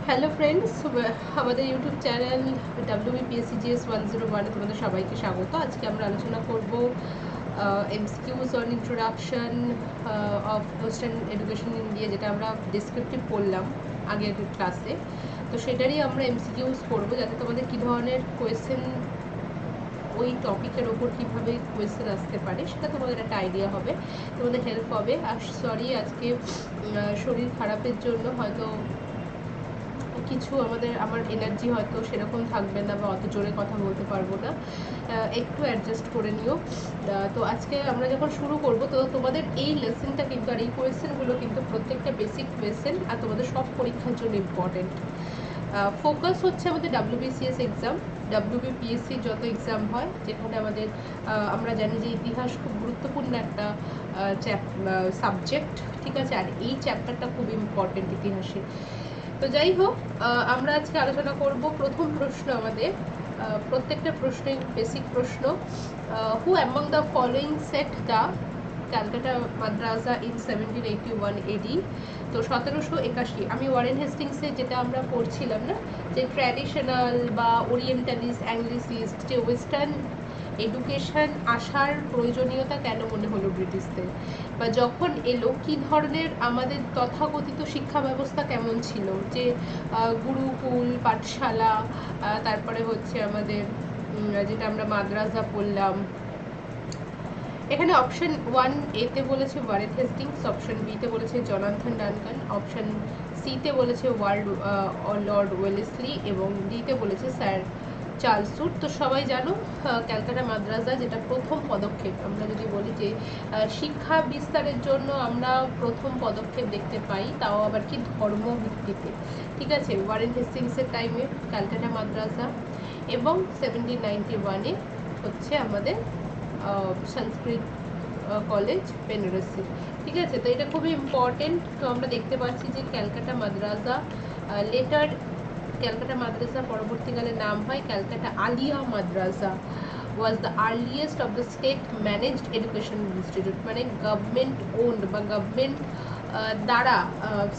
Hello friends, আমাদের YouTube channel WBPSCGS 101 তোমাদের সবাইকে স্বাগত। আজকে আমরা আলোচনা করব MCQs on introduction of western education India, যেটা আমরা ডিসক্রিপটিভ পড়লাম আগের ক্লাসে। তো সেটারই আমরা এমসিকিউজ করব, যাতে তোমাদের কী ধরনের কোয়েশ্চেন, ওই টপিকের ওপর কীভাবে কোয়েশ্চেন আসতে পারে সেটা তোমাদের একটা আইডিয়া হবে, তোমাদের হেল্প হবে। আর সরি, আজকে শরীর খারাপের জন্য হয়তো কিছু আমার এনার্জি হয়তো সেরকম থাকবে না, বা অত জোরে কথা বলতে পারবো না, একটু অ্যাডজাস্ট করে নিও। তো আজকে আমরা যখন শুরু করব, তো তোমাদের এই লেসনটা কিন্তু, আর এই কোয়েশ্চেনগুলো কিন্তু প্রত্যেকটা বেসিক কোয়েশ্চেন, আর তোমাদের সব পরীক্ষার জন্য ইম্পর্টেন্ট। ফোকাস হচ্ছে আমাদের WBCS এক্সাম, WBPSC যত এক্সাম হয়, যেখানে আমাদের আমরা জানি যে ইতিহাস খুব গুরুত্বপূর্ণ একটা সাবজেক্ট, ঠিক আছে। আর এই চ্যাপ্টারটা খুব ইম্পর্টেন্ট ইতিহাসে। তো যাই হোক, আমরা আজকে আলোচনা করব প্রথম প্রশ্ন আমাদের, প্রত্যেকটা প্রশ্নই বেসিক প্রশ্ন। হু among the following set the Calcutta Madrasa in 1781 AD? তো 1781। আমি ওয়ারেন হেস্টিংসে যেটা আমরা পড়ছিলাম না, যে ট্র্যাডিশনাল বা ওরিয়েন্টালিস্ট, অ্যাংলিসিস্ট, যে ওয়েস্টার্ন এডুকেশন আসার প্রয়োজনীয়তা কেন মনে হলো ব্রিটিশদের, বা যখন এলো কী ধরনের আমাদের তথাকথিত শিক্ষা ব্যবস্থা কেমন ছিল, যে গুরুকুল, পাঠশালা, তারপরে হচ্ছে আমাদের যেটা আমরা মাদ্রাসা পড়লাম। এখানে অপশন 1 এতে বলেছে ওয়ারেন হেস্টিংস, অপশন বিতে বলেছে জনাথন ডানকান, অপশন সিতে বলেছে লর্ড ওয়েলেসলি, এবং ডিতে বলেছে স্যার চার্লস উড। তো সবাই জানো, ক্যালকাটা মাদ্রাসা যেটা প্রথম পদক্ষেপ, আমরা যদি বলি যে শিক্ষা বিস্তারের জন্য আমরা প্রথম পদক্ষেপ দেখতে পাই, তাও আবার কি ধর্ম ভিত্তিতে, ঠিক আছে। ওয়ারেন হেস্টিংসের টাইমে ক্যালকাটা মাদ্রাসা, এবং 1791-এ হচ্ছে আমাদের সংস্কৃত কলেজ বেনারসি, ঠিক আছে। তো এটা খুবই ইম্পর্টেন্ট। তো আমরা দেখতে পাচ্ছি যে ক্যালকাটা মাদ্রাসা লেটার, ক্যালকাটা মাদ্রাসা পরবর্তীকালে নাম হয় Calcutta Aliah Madrasa, was the earliest of the state managed education institute, মানে গভর্নমেন্ট ওন্ড বা গভর্নমেন্ট দ্বারা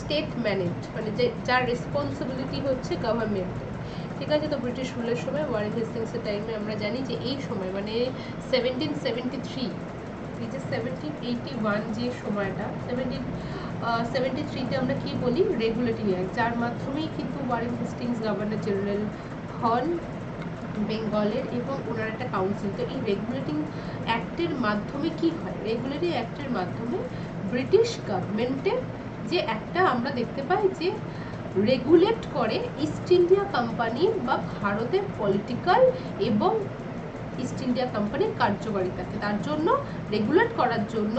স্টেট ম্যানেজড, মানে যে যার রেসপন্সিবিলিটি হচ্ছে গভর্নমেন্টের, ঠিক আছে। তো ব্রিটিশ রুলের সময়, ওয়ারেন হেস্টিংসের টাইমে আমরা জানি যে এই সময় মানে 1773, এই যে 1781 যে সময়টা, 1773-তে আমরা কি বলি, রেগুলেটিং অ্যাক্ট, যার মাধ্যমেই কিন্তু ওয়ারেন হেস্টিংস গভর্নর জেনারেল হন বেঙ্গলের, এবং ওনার একটা কাউন্সিল। তো এই রেগুলেটিং অ্যাক্টের মাধ্যমে কি হয়, রেগুলেটিং অ্যাক্টের মাধ্যমে ব্রিটিশ গভর্নমেন্টের যে একটা আমরা দেখতে পাই যে রেগুলেট করে ইস্ট ইন্ডিয়া কোম্পানি বা ভারতের পলিটিক্যাল এবং ইস্ট ইন্ডিয়া কোম্পানির কার্যকারিতাকে, তার জন্য রেগুলেট করার জন্য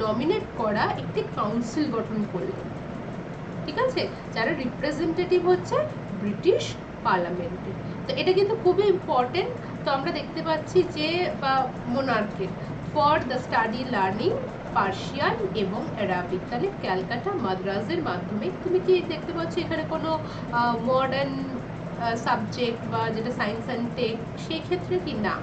নমিনেট করা একটি কাউন্সিল গঠন করলেন, ঠিক আছে, যারা রিপ্রেজেন্টেটিভ হচ্ছে ব্রিটিশ পার্লামেন্টের। তো এটা কিন্তু খুবই ইম্পর্টেন্ট। তো আমরা দেখতে পাচ্ছি যে বা মোনার্কের for the study learning Persian এবং অ্যারাবিক, তাহলে ক্যালকাটা মাদ্রাসের মাধ্যমে তুমি কি দেখতে পাচ্ছ এখানে কোনো মডার্ন সাবজেক্ট বা যেটা সায়েন্স অ্যান্ড টেক, সেই ক্ষেত্রে কি না,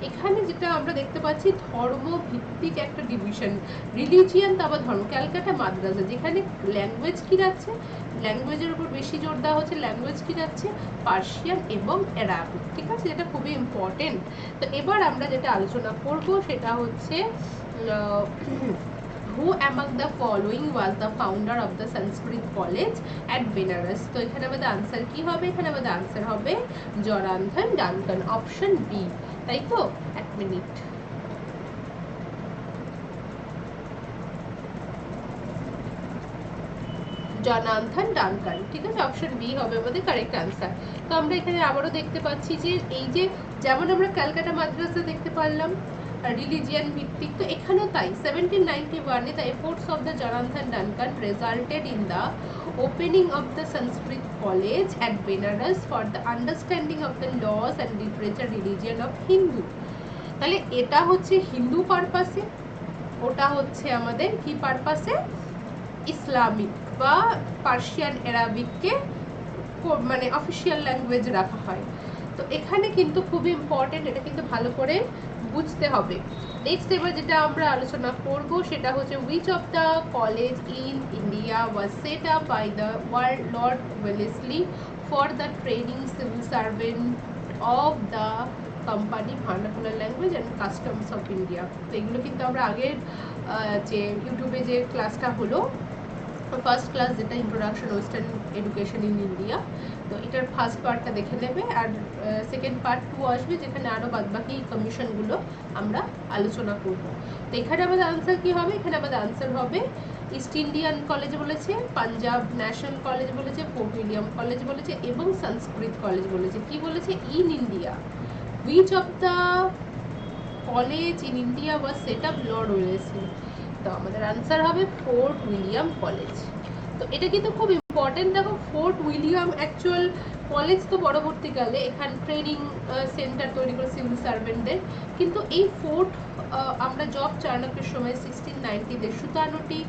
এখানে যেটা আমরা দেখতে পাচ্ছি ধর্ম ভিত্তিক একটা ডিভিশন, রিলিজিয়ান তা বা ধর্ম। ক্যালকাটা মাদ্রাসা যেখানে ল্যাঙ্গুয়েজ কি রাখছে, ল্যাঙ্গুয়েজের উপর বেশি জোর দেওয়া হচ্ছে, ল্যাঙ্গুয়েজ কি রাখছে, পার্সিয়ান এবং অ্যারাবিক, ঠিক আছে, যেটা খুবই ইম্পর্টেন্ট। তো এবার আমরা যেটা আলোচনা করব সেটা হচ্ছে who among the following was the founder of the Sanskrit College at Benares? তো এখানে আমাদের আনসার কি হবে, এখানে আমাদের আনসার হবে জনাথন ডানকান, অপশন বি, তাই তো। এক মিনিট, জনাথন ডানকান, ঠিক আছে, অপশন বি হবে আমাদের কারেক্ট আনসার। তো আমরা এখানে আবারও দেখতে পাচ্ছি যে এই যে যেমন আমরা ক্যালকাটা মাদ্রাসা দেখতে পারলাম রিলিজিয়ান ভিত্তিক, তো এখানেও তাই 1791-এ the efforts of the Jonathan Duncan resulted in the opening of the Sanskrit college at Benares for the understanding of the laws and literature religion of Hindu. তাহলে এটা হচ্ছে হিন্দু পারপাসে, ওটা হচ্ছে আমাদের কি পারপাসে, ইসলামিক বা পার্সিয়ান অ্যারাবিককে মানে অফিসিয়াল ল্যাঙ্গুয়েজ রাখা হয়। তো এখানে কিন্তু খুবই ইম্পর্টেন্ট, এটা কিন্তু ভালো করে বুঝতে হবে। নেক্সট এবার যেটা আমরা আলোচনা করব সেটা হচ্ছে which of the college in India was set up by the Lord Wellesley for the training civil servant of the company vernacular language and customs of India। তো এগুলো কিন্তু আমরা আগের যে ইউটিউবে যে ক্লাসটা হলো ফার্স্ট ক্লাস, যেটা introduction western education in India, তো এটার ফার্স্ট পার্টটা দেখে নেবে, আর সেকেন্ড পার্ট 2 আসবে যেখানে আরও বাদবাকি কমিশনগুলো আমরা আলোচনা করব। তো এখানে আমাদের আনসার কি হবে? এখানে আমাদের আনসার হবে ইস্ট ইন্ডিয়ান কলেজ বলেছে, পাঞ্জাব ন্যাশনাল কলেজ বলেছে, ফোর্ট উইলিয়াম কলেজ বলেছে এবং সংস্কৃত কলেজ বলেছে। কি বলেছে? In India which of the college in India was set up Lord Wellesley। তো আমাদের আনসার হবে ফোর্ট উইলিয়াম কলেজ। তো এটা কিন্তু খুব ইম্পর্টেন্ট। দেখো, ফোর্ট উইলিয়াম অ্যাকচুয়াল কলেজ তো পরবর্তীকালে এখানে ট্রেনিং সেন্টার তৈরি করে সিভিল সার্ভেন্টদের, কিন্তু এই ফোর্ট আমরা জব চাণক্যের সময় 1690-তে সুতানুটি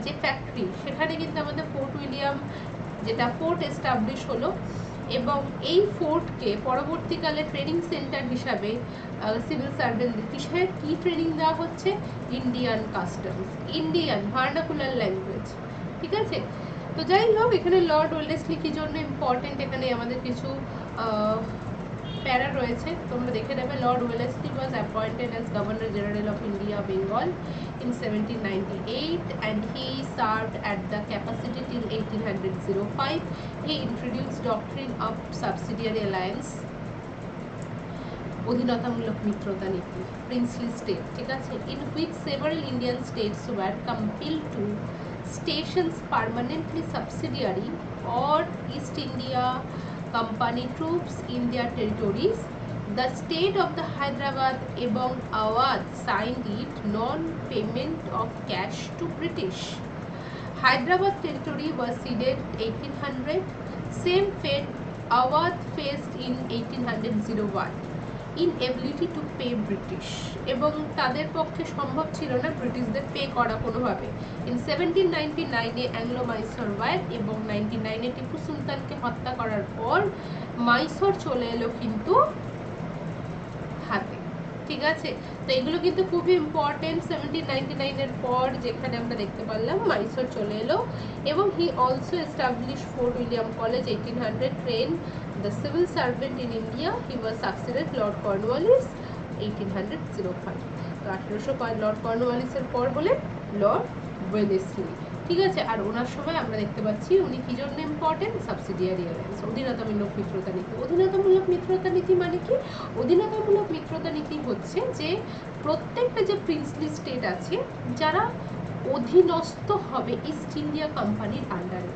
যে ফ্যাক্টরি, সেখানে কিন্তু আমাদের ফোর্ট উইলিয়াম যেটা ফোর্ট এস্টাবলিশ হলো, এবং এই ফোর্টকে পরবর্তীকালে ট্রেনিং সেন্টার হিসাবে সিভিল সার্ভেন্টদের কিসের কি ট্রেনিং দেওয়া হচ্ছে? Indian customs, Indian vernacular language. ঠিক আছে? তো যাই হোক, এখানে লর্ড ওয়েলেসলি কি জন্য ইম্পর্টেন্ট, এখানে আমাদের কিছু প্যারা রয়েছে, তোমরা দেখে নেবে। Lord Wellesley was appointed as governor general of India Bengal in 1798 and he served at the capacity till 1805. He introduced doctrine of subsidiary alliance, অধীনতামূলক মিত্রতা নীতি, প্রিন্সলি স্টেট, ঠিক আছে, in which several Indian states were compelled to stations permanently subsidiary or East India Company troops in their territories. The state of the Hyderabad এবং Awadh signed it non-payment of cash to British. Hyderabad territory was ceded 1800. Same fate Awadh faced in 1801. Inability to pay British, এবং তাদের পক্ষে সম্ভব ছিল না ব্রিটিশদের pay করা কোনোভাবে। In 1799 অ্যাংলো মাইসোর ওয়ার এবং 99 টিপু সুলতানকে হত্যা করার পর মাইসোর চলে এলো কিন্তু হাতে। ঠিক আছে? তো এগুলো কিন্তু খুবই ইম্পর্টেন্ট। 1799 এর পর যেখানে আমরা দেখতে পারলাম মাইসোর চলে এলো, এবং he also establish fort William college 1800, train the civil servant in India. He was succeeded Lord Cornwallis 1805। তো 1805 লর্ড কর্নওয়ালিসের পর হলেন লর্ড ওয়েলেসলি। ঠিক আছে? আর ওনার সময় আমরা দেখতে পাচ্ছি উনি কি জন্য ইম্পর্টেন্ট? সাবসিডিয়ারি অ্যালায়েন্স, অধীনতামূলক মিত্রতা নীতি। অধীনতামূলক মিত্রতা নীতি মানে কি? অধীনতামূলক মিত্রতা নীতি হচ্ছে যে প্রত্যেকটা যে প্রিন্সলি স্টেট আছে যারা অধীনস্থ হবে ইস্ট ইন্ডিয়া কোম্পানির আন্ডারে,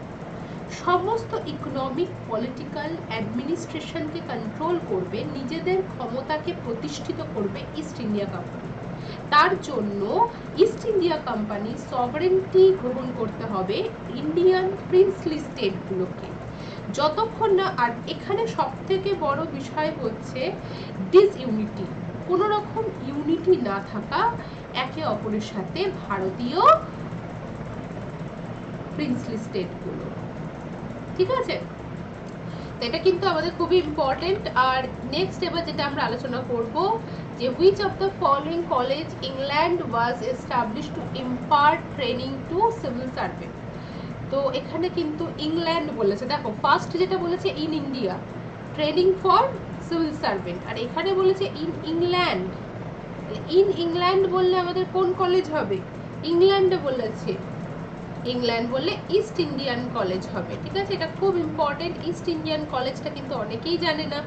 সমস্ত ইকোনমিক, পলিটিক্যাল, অ্যাডমিনিস্ট্রেশনকে কন্ট্রোল করবে, নিজেদের ক্ষমতাকে প্রতিষ্ঠিত করবে ইস্ট ইন্ডিয়া কোম্পানি। তার জন্য ইস্ট ইন্ডিয়া কোম্পানি সভারেন্টি গ্রহণ করতে হবে ইন্ডিয়ান প্রিন্সলি স্টেটগুলোকে, যতক্ষণ না, আর এখানে সবথেকে বড় বিষয় হচ্ছে ডিসইউনিটি, কোনো রকম ইউনিটি না থাকা একে অপরের সাথে ভারতীয় প্রিন্সলি স্টেটগুলো। ঠিক আছে? এটা কিন্তু আমাদের খুবই ইম্পর্টেন্ট। আর নেক্সট এবার যেটা আমরা আলোচনা করব যে which of the following college England was established to impart training to civil servant। তো এখানে কিন্তু ইংল্যান্ড বলেছে। দেখো, ফার্স্ট যেটা বলেছে in India training for civil servant, আর এখানে বলেছে ইন ইংল্যান্ড। ইন ইংল্যান্ড বললে আমাদের কোন কলেজ হবে? ইংল্যান্ডে বলেছে, ইংল্যান্ড বললে ইস্ট ইন্ডিয়ান কলেজ হবে। ঠিক আছে? এটা খুব ইম্পর্টেন্ট। ইস্ট ইন্ডিয়ান কলেজটা কিন্তু অনেকেই জানে না।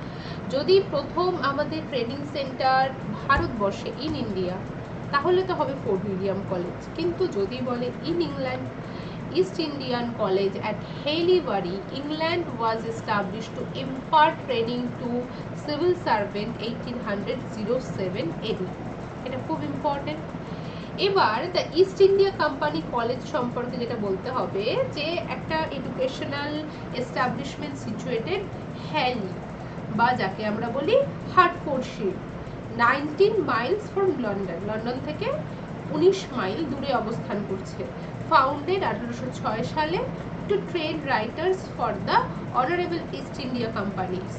যদি প্রথম আমাদের ট্রেনিং সেন্টার ভারতবর্ষে ইন ইন্ডিয়া, তাহলে তো হবে ফোর্ট উইলিয়াম কলেজ, কিন্তু যদি বলে in England, East Indian College at Haileybury, England was established to impart training to civil servant 1807 AD। এটা খুব ইম্পর্টেন্ট। এবার the east India company college সম্পর্কে যেটা বলতে হবে যে একটা এডুকেশনাল এস্টাবলিশমেন্ট সিচুয়েটেড হ্যালি, বা যাকে আমরা বলি Hertfordshire, 19 miles from London, London থেকে 19 মাইল দূরে অবস্থান করছে। ফাউন্ডেড 1806 সালে to train writers for the honourable East India companies.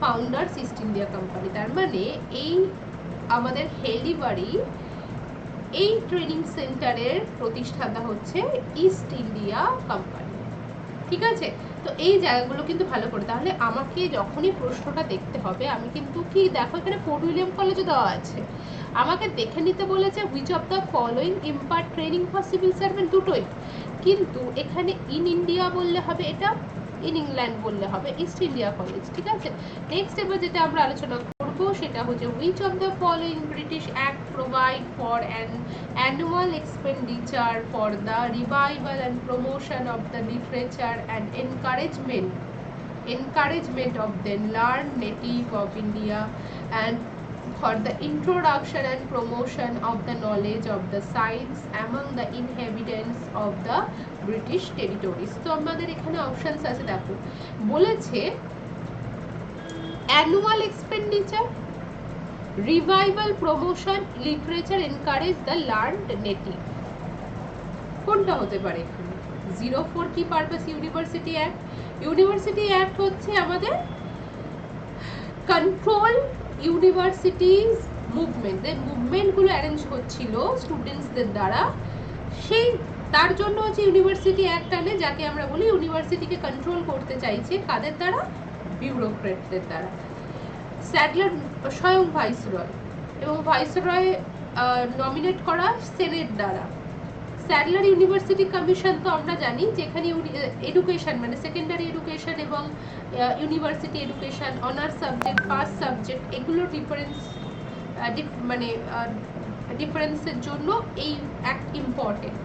Founders East India company, তার মানে এই আমাদের হেলিবাড়ি, এই ট্রেনিং সেন্টারের প্রতিষ্ঠাতা হচ্ছে ইস্ট ইন্ডিয়া কোম্পানি। ঠিক আছে, তো এই জায়গাগুলো কিন্তু ভালো করে, তাহলে আমাকে যখনই প্রশ্নটা দেখতে হবে আমি কিন্তু কি দেখো এখানে ফোর্ট উইলিয়াম কলেজে দেওয়া আছে, আমাকে দেখে নিতে বলেছে which of the following impart training for civil servant, দুটোই, কিন্তু এখানে ইন ইন্ডিয়া বললে হবে, এটা ইন ইংল্যান্ড বললে হবে ইস্ট ইন্ডিয়া কলেজ। ঠিক আছে, নেক্সট এবার যেটা আমরা আলোচনা করব সেটা হচ্ছে which of the following British act provide for an annual expenditure for the revival and promotion of the literature and encouragement of the learned native of India and for the introduction and promotion of the knowledge of the science among the inhabitants of the British territories। তো আমাদের এখানে options আছে, দেখো বলেছে annual expenditure, revival, promotion, literature, encourage the learned native. কোনটা হতে পারে এখানে? 04 কি purpose? University act. University act হচ্ছে আমাদের কন্ট্রোল ইউনিভার্সিটিজ মুভমেন্ট, যে মুভমেন্টগুলো অ্যারেঞ্জ হচ্ছিল স্টুডেন্টসদের দ্বারা, সেই তার জন্য হচ্ছে ইউনিভার্সিটি অ্যাক্ট আনে, যাকে আমরা বলি ইউনিভার্সিটিকে কন্ট্রোল করতে চাইছে কাদের দ্বারা? বিউরোক্রেটদের দ্বারা। স্যাডলার স্বয়ং ভাইসরয়, এবং ভাইসরয় নমিনেট করা সেনেট দ্বারা। স্যাডলার ইউনিভার্সিটি কমিশন তো আমরা জানি, যেখানে এডুকেশন মানে সেকেন্ডারি এডুকেশন এবং university education, honours subject, first subject, এগুলো মানে ডিফারেন্সের জন্য এই অ্যাক্ট ইম্পর্টেন্ট।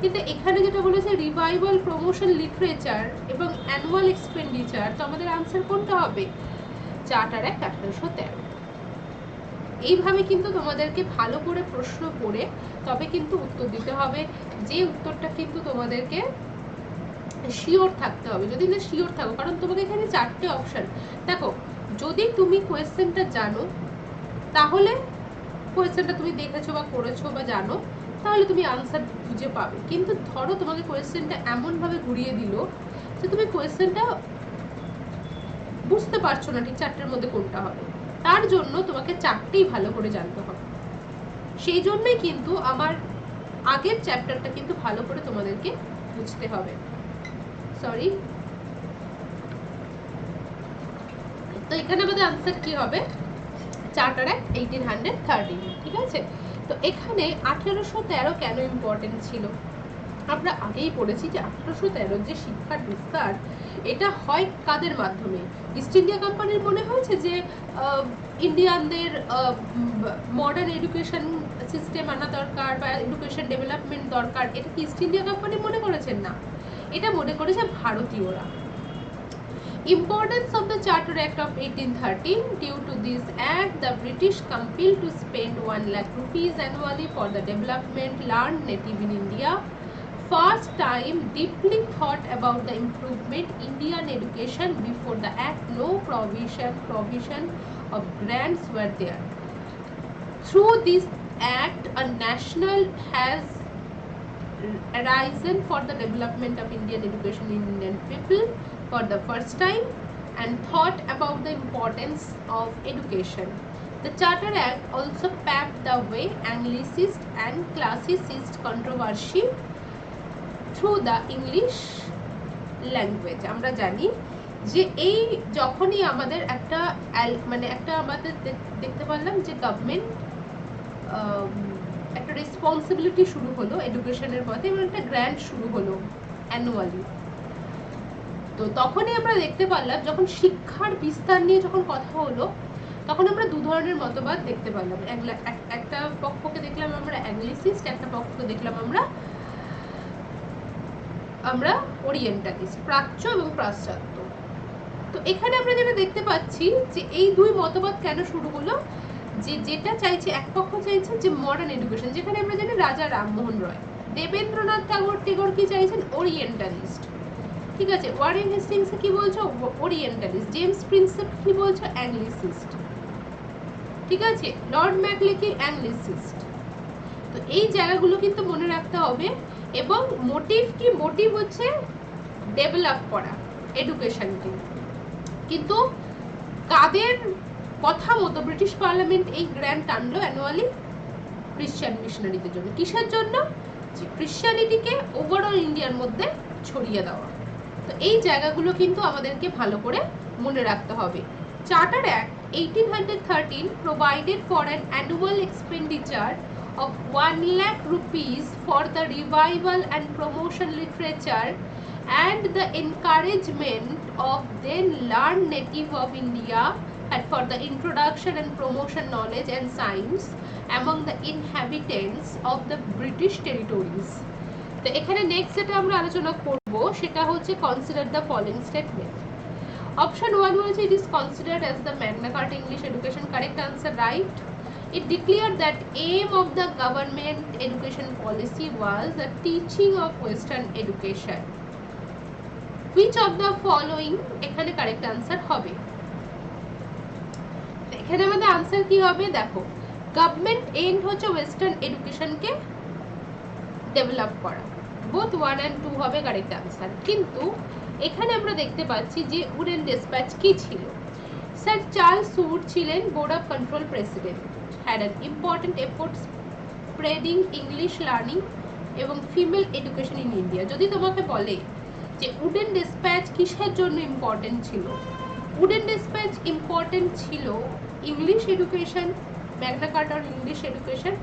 কিন্তু এখানে যেটা বলেছে রিভাইভাল, প্রমোশন, লিটারেচার এবং অ্যানুয়াল এক্সপেন্ডিচার, তো আমাদের আনসার কোনটা হবে? Charter act 1813। এইভাবে কিন্তু তোমাদেরকে ভালো করে প্রশ্ন পড়ে তবে কিন্তু উত্তর দিতে হবে, যে উত্তরটা কিন্তু তোমাদেরকে শিওর থাকতে হবে। যদি না শিওর থাকো, কারণ তোমাকে এখানে 4টে অপশন, দেখো যদি তুমি কোয়েশ্চেনটা জানো, তাহলে কোয়েশ্চেনটা তুমি দেখেছো বা করেছো বা জানো, তাহলে তুমি আনসার খুঁজে পাবে। কিন্তু ধরো তোমাকে কোয়েশ্চেনটা এমনভাবে ঘুরিয়ে দিল যে তুমি কোয়েশ্চেনটা বুঝতে পারছো না ঠিক 4টের মধ্যে কোনটা হবে, তার জন্য তোমাকে 4টেই ভালো করে জানতে হবে। সেই জন্যই কিন্তু আমার আগের চ্যাপ্টারটা কিন্তু ভালো করে তোমাদেরকে বুঝতে হবে। সরি, তো এখানে আমাদের আনসার কি হবে? Charter act 1813। ঠিক আছে, তো এখানে 1813 কেন ইম্পর্টেন্ট ছিল? আমরা আগেই পড়েছি যে 1813 যে শিক্ষার বিস্তার, এটা হয় কাদের মাধ্যমে? ইস্ট ইন্ডিয়া কোম্পানির মনে হয়েছে যে ইন্ডিয়ানদের মডার্ন এডুকেশন সিস্টেম আনা দরকার বা এডুকেশন ডেভেলপমেন্ট দরকার, এটা কি ইস্ট ইন্ডিয়া কোম্পানি মনে করেছেন? না, এটা মনে করেছে ভারতীয়রা। Importance of the Charter Act of 1813. Due to this act, the British compelled to spend 1 lakh rupees annually for the development learned native in India. First time deeply thought about the improvement Indian education before the act. No provision of grants were there. Through this act, a national has arisen for the development of Indian education in Indian people for the first time and thought about the importance of education. The Charter Act also paved the way Anglicist and Classicist controversy through the English language. আমরা জানি যে এই যখনই আমাদের একটা মানে একটা আমাদের দেখতে পারলাম যে গভর্নমেন্ট একটা রেসপন্সিবিলিটি শুরু হলো এডুকেশনের পথে, এবং একটা গ্র্যান্ট শুরু হলো অ্যানুয়ালি। তো তখনই আমরা দেখতে পারলাম যখন শিক্ষার বিস্তার নিয়ে যখন কথা হলো, তখন আমরা দু ধরনের মতবাদ দেখতে পারলাম। একটা পক্ষকে দেখলাম আমরা অ্যাংলিসিস্ট, একটা পক্ষকে দেখলাম আমরা ওরিয়েন্টালিস্ট, প্রাচ্য এবং পাশ্চাত্য। তো এখানে আমরা যেটা দেখতে পাচ্ছি যে এই দুই মতবাদ কেন শুরু হলো, যেটা চাইছে এক পক্ষ চাইছে যে মডার্ন এডুকেশন, যেখানে আমরা জানি রাজা রামমোহন রয়, দেবেন্দ্রনাথ টেগোর কি চাইছেন? ওরিয়েন্টালিস্ট। ঠিক আছে, ওয়ারেন হেস্টিংস কি বলছো? ওরিয়েন্টালিস্ট। জেমস প্রিন্সেপ কি বলছো? অ্যাংলিসিস্ট। ঠিক আছে, লর্ড ম্যাকলে কি? অ্যাংলিসিস্ট। তো এই জায়গাগুলো কিন্তু মনে রাখতে হবে। এবং মোটিভ কি? মোটিভ হচ্ছে ডেভেলপ করা এডুকেশনকে। কিন্তু কাদের কথা মতো ব্রিটিশ পার্লামেন্ট এই গ্র্যান্ট আনলো অ্যানুয়ালি ক্রিশ্চিয়ান মিশনারিদের জন্য। কিসের জন্য? যে ক্রিশ্চিয়ানিটিকে ওভারঅল ইন্ডিয়ার মধ্যে ছড়িয়ে দেওয়া। তো এই জায়গাগুলো কিন্তু আমাদেরকে ভালো করে মনে রাখতে হবে। Charter act 1813 provided for an annual expenditure of 1 lakh rupees for the revival and promotion literature and the encouragement of then learned native of India and for the introduction and promotion knowledge and science among the inhabitants of the British territories. তো এখানে next যেটা আমরা আলোচনা করব সেটা হচ্ছে consider the following statement. Option 1 বলেছে it is considered as the Magna Carta English education. Correct answer, right? It declared that aim of the government education policy was the teaching of Western education. Which of the following এখানে correct answer হবে? এখানে আমাদের answer কি হবে দেখো, government and হচ্ছে western এডুকেশনকে develop করা, both 1 and 2 হবে কারেক্ট আনসার। কিন্তু এখানে আমরা দেখতে পাচ্ছি যে উডেন ডিসপ্যাচ কি ছিল। স্যার চার্লস উড ছিলেন board of control president, had an important effort spreading English learning এবং ফিমেল এডুকেশন ইন ইন্ডিয়া। যদি তোমাকে বলে যে উডেন ডিসপ্যাচ কিসের জন্য ইম্পর্টেন্ট ছিল, উডেন ডিসপ্যাচ ইম্পর্টেন্ট ছিল English education, Magna Carter English education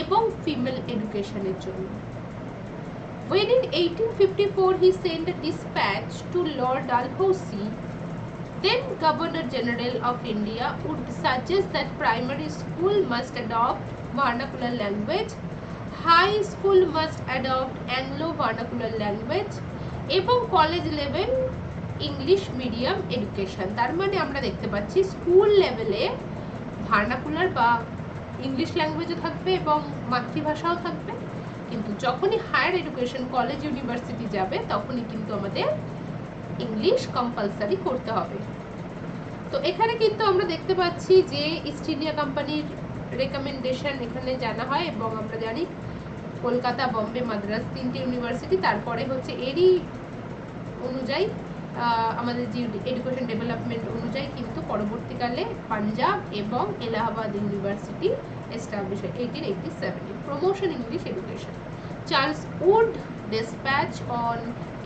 এবং ফিমেল এডুকেশনের জন্য। When in 1854 he sent a dispatch to Lord Dalhousie, then Governor General of India, would suggest that primary school must adopt vernacular language, high school must adopt Anglo vernacular language এবং college level English medium education. তার মানে আমরা দেখতে পাচ্ছি school লেভেলে vernacular বা English ল্যাঙ্গুয়েজও থাকবে এবং মাতৃভাষাও থাকবে, কিন্তু যখনই হায়ার এডুকেশন কলেজ ইউনিভার্সিটি যাবে তখনই কিন্তু আমাদের ইংলিশ কম্পালসারি করতে হবে। তো এখানে কিন্তু আমরা দেখতে পাচ্ছি যে ইস্ট ইন্ডিয়া কোম্পানির রেকমেন্ডেশন এখানে জানা হয় এবং আমরা জানি কলকাতা, বম্বে, মাদ্রাস তিনটি ইউনিভার্সিটি, তারপরে হচ্ছে এরই অনুযায়ী আমাদের যে এডুকেশন ডেভেলপমেন্ট অনুযায়ী কিন্তু পরবর্তীকালে পাঞ্জাব এবং এলাহাবাদ ইউনিভার্সিটি এস্টাবলিশ হয় 1887 promotion English education. Charles would dispatch on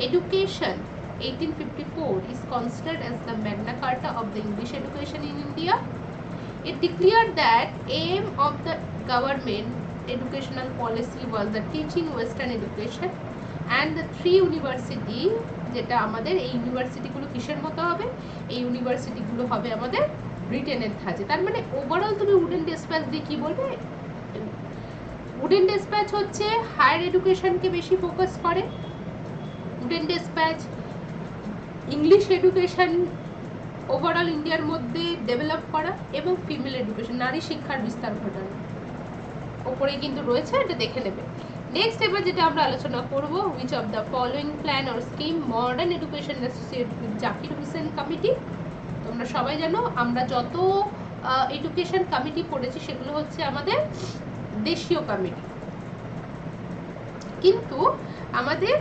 education 1854 is considered as the Magna Carta of the English education in India. It declared that aim of the government educational policy was the teaching Western education and the 3 university, যেটা আমাদের এই ইউনিভার্সিটিগুলো কিসের মতো হবে, এই ইউনিভার্সিটিগুলো হবে আমাদের ব্রিটেনের ধাঁচে। তার মানে ওভারঅল তুমি উডেন ডিসপ্যাচ দিয়ে কি বলবে, উডেন ডিসপ্যাচ হচ্ছে হায়ার এডুকেশনকে বেশি ফোকাস করে, wooden dispatch English education overall ইন্ডিয়ার মধ্যে ডেভেলপ করা এবং ফিমেল এডুকেশন নারী শিক্ষার বিস্তার ঘটানো ওপরে কিন্তু রয়েছে, এটা দেখে নেবে। নেক্সট এবার যেটা আমরা আলোচনা করব, which of the following plan or scheme modern education associated with Zakir Hussain committee. তোমরা সবাই জানো আমরা যত এডুকেশন কমিটি পড়েছি সেগুলো হচ্ছে আমাদের দেশীয় কমিটি, কিন্তু আমাদের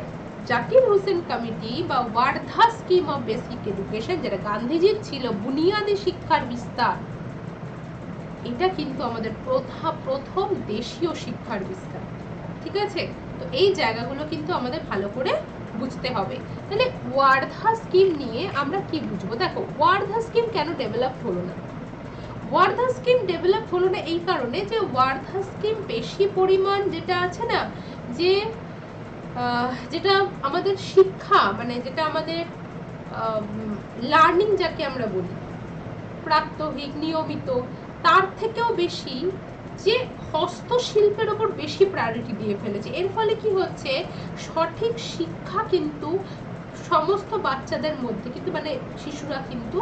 জাকির হোসেন কমিটি বা Wardha scheme of basic education, যেটা গান্ধীজির ছিল বুনিয়াদী শিক্ষার বিস্তার, এটা কিন্তু আমাদের প্রথম দেশীয় শিক্ষার বিস্তার। ঠিক আছে, তো এই জায়গাগুলো কিন্তু আমাদের ভালো করে বুঝতে হবে। তাহলে ওয়ার্ধা স্কিম নিয়ে আমরা কি বুঝবো, দেখো ওয়ার্ধা স্কিম কেন ডেভেলপ হলো না, ওয়ার্ধা স্কিম ডেভেলপ হলো না এই কারণে যে ওয়ার্ধা স্কিম বেশি পরিমাণ যেটা আছে না, যে যেটা আমাদের শিক্ষা মানে যেটা আমাদের লার্নিং যাকে আমরা বলি প্রাত্যহিক নিয়মিত, তার থেকেও বেশি যে হস্তশিল্পের ওপর বেশি প্রায়োরিটি দিয়ে ফেলেছে। এর ফলে কি হচ্ছে, সঠিক শিক্ষা কিন্তু সমস্ত বাচ্চাদের মধ্যে কিন্তু মানে শিশুরা কিন্তু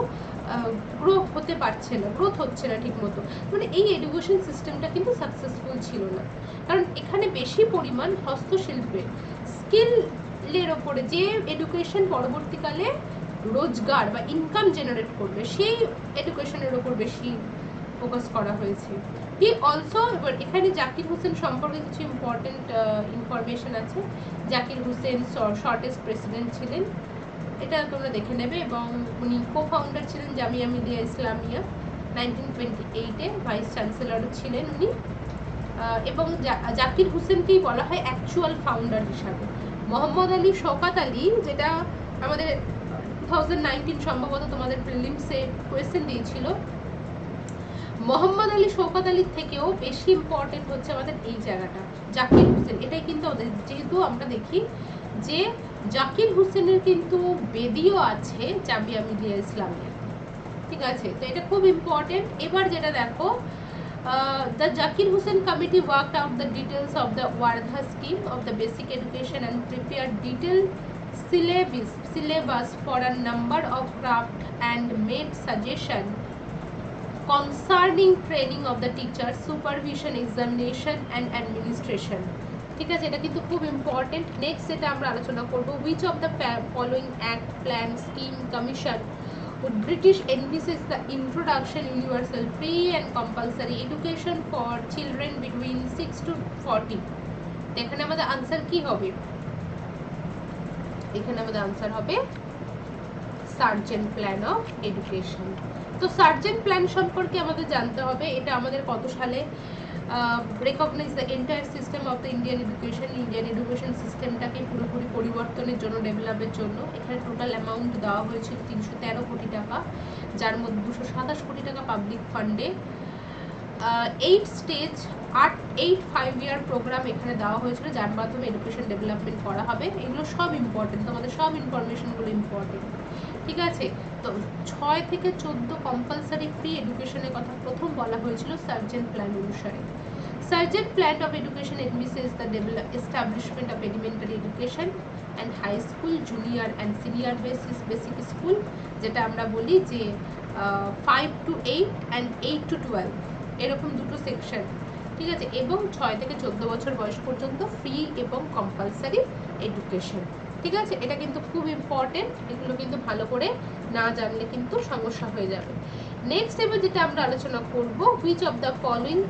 গ্রোথ হতে পারছে না, গ্রোথ হচ্ছে না ঠিক মতো, মানে এই এডুকেশন সিস্টেমটা কিন্তু সাকসেসফুল ছিল না, কারণ এখানে বেশি পরিমাণ হস্তশিল্পের স্কিলের ওপরে যে এডুকেশন পরবর্তীকালে রোজগার বা ইনকাম জেনারেট করবে সেই এডুকেশনের ওপর বেশি ফোকাস করা হয়েছে। হি অলসো, এবার এখানে জাকির হোসেন সম্পর্কে কিছু ইম্পর্টেন্ট ইনফরমেশন আছে। জাকির হোসেন শর্টেস্ট প্রেসিডেন্ট ছিলেন, এটা তোমরা দেখে নেবে, এবং উনি কো ফাউন্ডার ছিলেন জামিয়া মিলিয়া ইসলামিয়া, 1928-এ ভাইস চ্যান্সেলরও ছিলেন উনি। এবং জাকির হোসেনকেই বলা হয় অ্যাকচুয়াল ফাউন্ডার হিসাবে। মোহাম্মদ আলী শওকত আলী, যেটা আমাদের 2019 সম্ভবত তোমাদের প্রিলিমসে কোয়েশ্চেন দিয়েছিল, মোহাম্মদ আলী শওকত আলীর থেকেও বেশি ইম্পর্টেন্ট হচ্ছে আমাদের এই জায়গাটা, জাকির হোসেন। এটাই কিন্তু আমাদের, যেহেতু আমরা দেখি যে জাকির হোসেনের কিন্তু বেদিও আছে জামিয়া মিলিয়া ইসলামিয়া, ঠিক আছে, তো এটা খুব ইম্পর্টেন্ট। এবার যেটা দেখো, the Zakir Hussain committee worked out the details of the Wardha scheme of the basic education and prepared detailed syllabus for a number of craft and made suggestion concerning training of the teachers, supervision, examination and administration. ঠিক আছে, এটা কিন্তু খুব important. Next যেটা আমরা আলোচনা করব, which of the following act, plan, scheme, commission would British envisage the introduction universal free and compulsory education for children between 6 to 14? এখানে আমাদের আনসার কি হবে? এখানে আমাদের আনসার হবে সার্জেন্ট প্ল্যান অফ এডুকেশন। তো সার্জেন্ট প্ল্যান সম্পর্কে আমাদের জানতে হবে, এটা আমাদের কত সালে recognise the entire system of the Indian education সিস্টেমটাকে পুরোপুরি পরিবর্তনের জন্য, ডেভেলপের জন্য। এখানে টোটাল অ্যামাউন্ট দেওয়া হয়েছিল 313 কোটি টাকা, যার মধ্যে 227 কোটি টাকা পাবলিক ফান্ডে। 8 স্টেজ 8 5-year প্রোগ্রাম এখানে দেওয়া হয়েছিল, যার মাধ্যমে এডুকেশন ডেভেলপমেন্ট করা হবে। এগুলো সব ইম্পর্টেন্ট, তোমাদের সব ইনফরমেশনগুলো ইম্পর্টেন্ট, ঠিক আছে। তো 6 থেকে 14 কম্পালসারি ফ্রি এডুকেশনের কথা প্রথম বলা হয়েছিল সার্জেন্ট প্ল্যান অনুসারে। Sargent plan of education admits the establishment of elementary education and high school, junior and senior basic school, যেটা আমরা বলি যে 5 to 8 and 8 to 12, এরকম দুটো সেকশন, ঠিক আছে, এবং 6 থেকে 14 বছর বয়স পর্যন্ত ফ্রি এবং কম্পালসারি এডুকেশন, ঠিক আছে। এটা কিন্তু খুব ইম্পর্টেন্ট, এগুলো কিন্তু ভালো করে না জানলে কিন্তু সমস্যা হয়ে যাবে। নেক্সট এবার যেটা আমরা আলোচনা করব, which of the following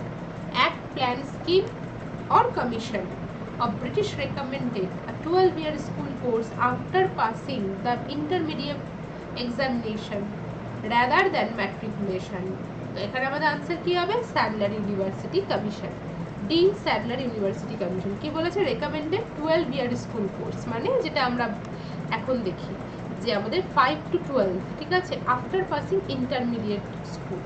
act, plan, scheme or commission of British recommended a 12-year school course after passing the intermediate examination rather than matriculation? তো এখানে আমাদের আনসার কি হবে? Sadler university commission, dean Sadler university commission কি বলেছে? Recommended 12-year school course, মানে যেটা আমরা এখন দেখি যে আমাদের 5 to 12, ঠিক আছে, আফটার পাসিং ইন্টারমিডিয়েট স্কুল,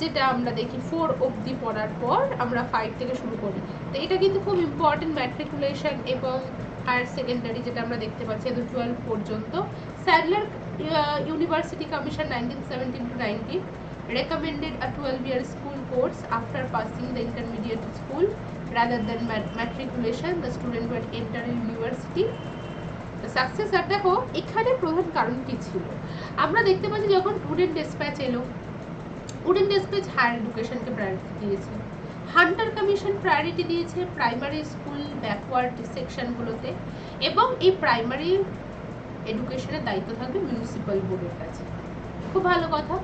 যেটা আমরা দেখি 4 অবধি পড়ার পর আমরা 5 থেকে শুরু করি। তো এটা কিন্তু খুব ইম্পর্টেন্ট, ম্যাট্রিকুলেশন এবং হায়ার সেকেন্ডারি যেটা আমরা দেখতে পাচ্ছি 12 পর্যন্ত। Sadler university commission 1917 to 19 recommended a 12-year school course after passing the intermediate school rather than matriculation. The student would enter a university. The success আর দেখো এখানে প্রধান কারণ কি ছিল? আমরা দেখতে পাচ্ছি যখন উডেন ডেসপ্যাচ এলো, উডেন ডেসপ্যাচ হায়ার এডুকেশনকে প্রায়োরিটি দিয়েছে। হান্টার কমিশন প্রায়োরিটি দিয়েছে প্রাইমারি স্কুল ব্যাকওয়ার্ড সেকশনগুলোতে, এবং এই প্রাইমারি এডুকেশনের দায়িত্ব থাকবে মিউনিসিপ্যাল বোর্ডের কাছে। খুব ভালো কথা।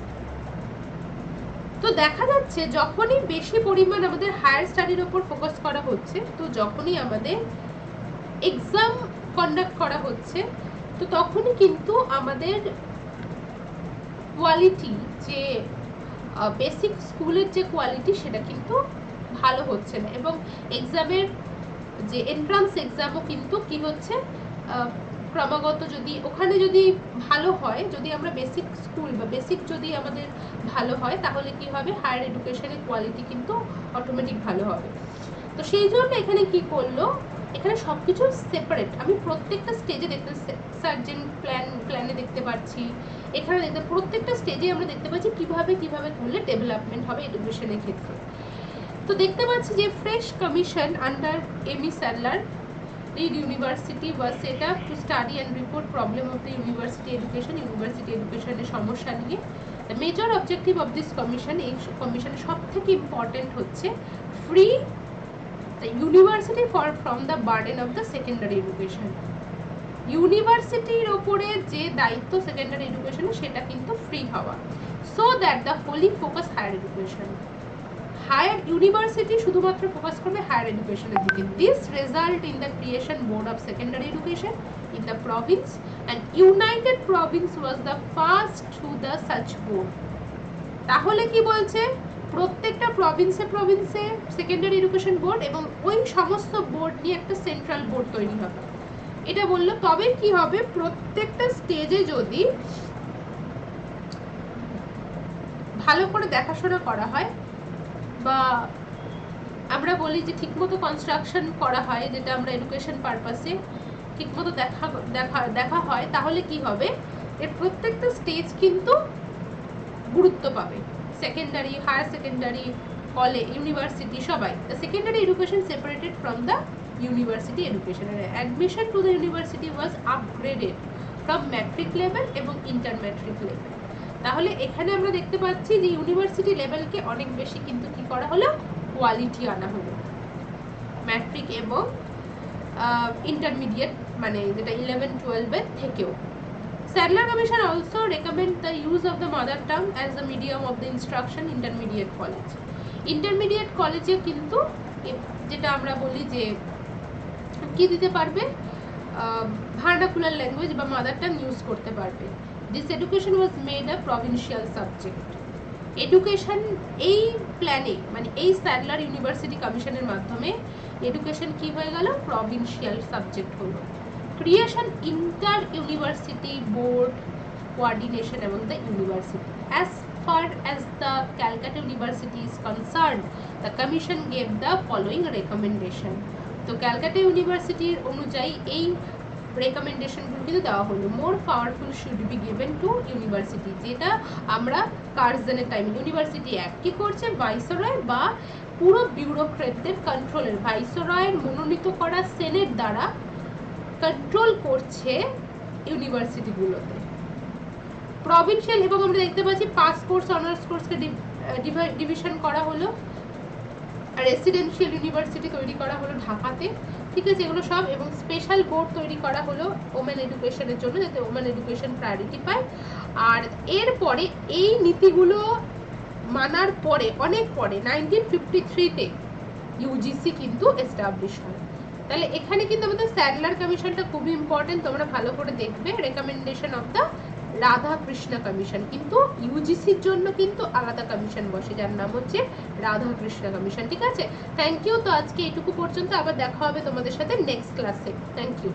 তো দেখা যাচ্ছে যখনই বেশি পরিমাণ আমাদের হায়ার স্টাডির ওপর ফোকাস করা হচ্ছে, তো যখনই আমাদের এক্সাম কন্ডাক্ট করা হচ্ছে, তো তখনই কিন্তু আমাদের কোয়ালিটি, যে বেসিক স্কুলের যে কোয়ালিটি, সেটা কিন্তু ভালো হচ্ছে না, এবং এক্সামের যে এন্ট্রান্স এক্সামও কিন্তু কি হচ্ছে, ক্রমাগত যদি ওখানে যদি ভালো হয়, যদি আমরা বেসিক স্কুল বা বেসিক যদি আমাদের ভালো হয়, তাহলে কি হবে, হায়ার এডুকেশনের কোয়ালিটি কিন্তু অটোমেটিক ভালো হবে। তো সেই জন্য এখানে কি করলো, এখানে সব কিছু সেপারেট, আমি প্রত্যেকটা স্টেজে দেখতে, সার্জেন্ট প্ল্যানে দেখতে পাচ্ছি, এখানে দেখতে প্রত্যেকটা স্টেজে আমরা দেখতে পাচ্ছি কিভাবে করলে ডেভেলপমেন্ট হবে এডুকেশনের ক্ষেত্রে। তো দেখতে পাচ্ছি যে fresh commission under Amy Sadler Reed University was set up to study and report problem of the university education এর সমস্যা নিয়ে। The major objective of this commission, এই কমিশনের সবথেকে ইম্পর্টেন্ট হচ্ছে free the university from the burden of the secondary education. ইউনিভার্সিটির ওপরে যে দায়িত্ব সেকেন্ডারি এডুকেশনে, সেটা কিন্তু ফ্রি হওয়া, so that the wholly focus higher education. Higher university শুধুমাত্র ফোকাস করবে হায়ার এডুকেশনের দিকে। This result in the creation board of secondary education in the province, and united province was the first to the such board. তাহলে কি বলছে, প্রত্যেকটা প্রভিন্সে secondary education board এবং ওই সমস্ত বোর্ড নিয়ে একটা সেন্ট্রাল বোর্ড তৈরি হবে, এটা বললো। তবে কি হবে, প্রত্যেকটা স্টেজে যদি ভালো করে দেখাশোনা করা হয় বা আমরা বলি যে ঠিকমতো কনস্ট্রাকশন করা হয়, যেটা আমরা এডুকেশন পারপাসে ঠিকমতো দেখা হয়, তাহলে কি হবে, এর প্রত্যেকটা স্টেজ কিন্তু গুরুত্ব পাবে। Secondary, higher secondary, college, university, সবাই। The secondary education separated from the university education. Admission to the university was upgraded from matric level এবং ইন্টার ম্যাট্রিক লেভেল। তাহলে এখানে আমরা দেখতে পাচ্ছি যে ইউনিভার্সিটি লেভেলকে অনেক বেশি কিন্তু কি করা হলো, কোয়ালিটি আনা হলো। ম্যাট্রিক এবং ইন্টারমিডিয়েট মানে যেটা 11-12 এর থেকেও। Sadler Commission also recommend the use of the mother tongue as a medium of the instruction intermediate college. Intermediate college কিন্তু যেটা আমরা বলি যে কি দিতে পারবে, ভার্নাকুলার ল্যাঙ্গুয়েজ বা মাদার টাং ইউজ করতে পারবে। This education was made a provincial subject. Education এই প্ল্যানে মানে এই স্যাডলার ইউনিভার্সিটি কমিশনের মাধ্যমে এডুকেশন কি হয়ে গেল, প্রভিন্সিয়াল সাবজেক্ট হলো। Creation inter-university board coordination among the university. As far as the Calcutta University is concerned, the commission gave the following recommendation. তো ক্যালকাটা ইউনিভার্সিটির অনুযায়ী এই রেকমেন্ডেশনগুলো কিন্তু দেওয়া হলো। More powerful should be given to university, যেটা আমরা কার্জনের টাইমে ইউনিভার্সিটি অ্যাক্ট কি করছে, ভাইসরয় বা পুরো বিউরোক্রেটদের কন্ট্রোলের, ভাইসরয়ের মনোনীত করা সেনেট দ্বারা কন্ট্রোল করছে ইউনিভার্সিটিগুলোতে। প্রভিন্সিয়াল এবং আমরা দেখতে পাচ্ছি পাস কোর্স, অনার্স কোর্সকে ডিভিশন করা হলো। রেসিডেন্সিয়াল ইউনিভার্সিটি তৈরি করা হলো ঢাকাতে, ঠিক আছে, এগুলো সব। এবং স্পেশাল বোর্ড তৈরি করা হলো ওমেন এডুকেশনের জন্য, যাতে ওমেন এডুকেশন প্রায়োরিটি পায়। আর এরপরে এই নীতিগুলো মানার পরে অনেক পরে 1953-তে ইউজিসি কিন্তু এস্টাবলিশ হয়। তাহলে এখানে কিন্তু আমাদের স্যাডলার কমিশনটা খুবই ইম্পর্টেন্ট, তোমরা ভালো করে দেখবে। Recommendation of the Radhakrishna commission, কিন্তু ইউজিসির জন্য কিন্তু আলাদা কমিশন বসে, যার নাম হচ্ছে রাধাকৃষ্ণ কমিশন, ঠিক আছে। Thank you. তো আজকে এইটুকু পর্যন্ত, আবার দেখা হবে তোমাদের সাথে নেক্সট ক্লাসে। Thank you.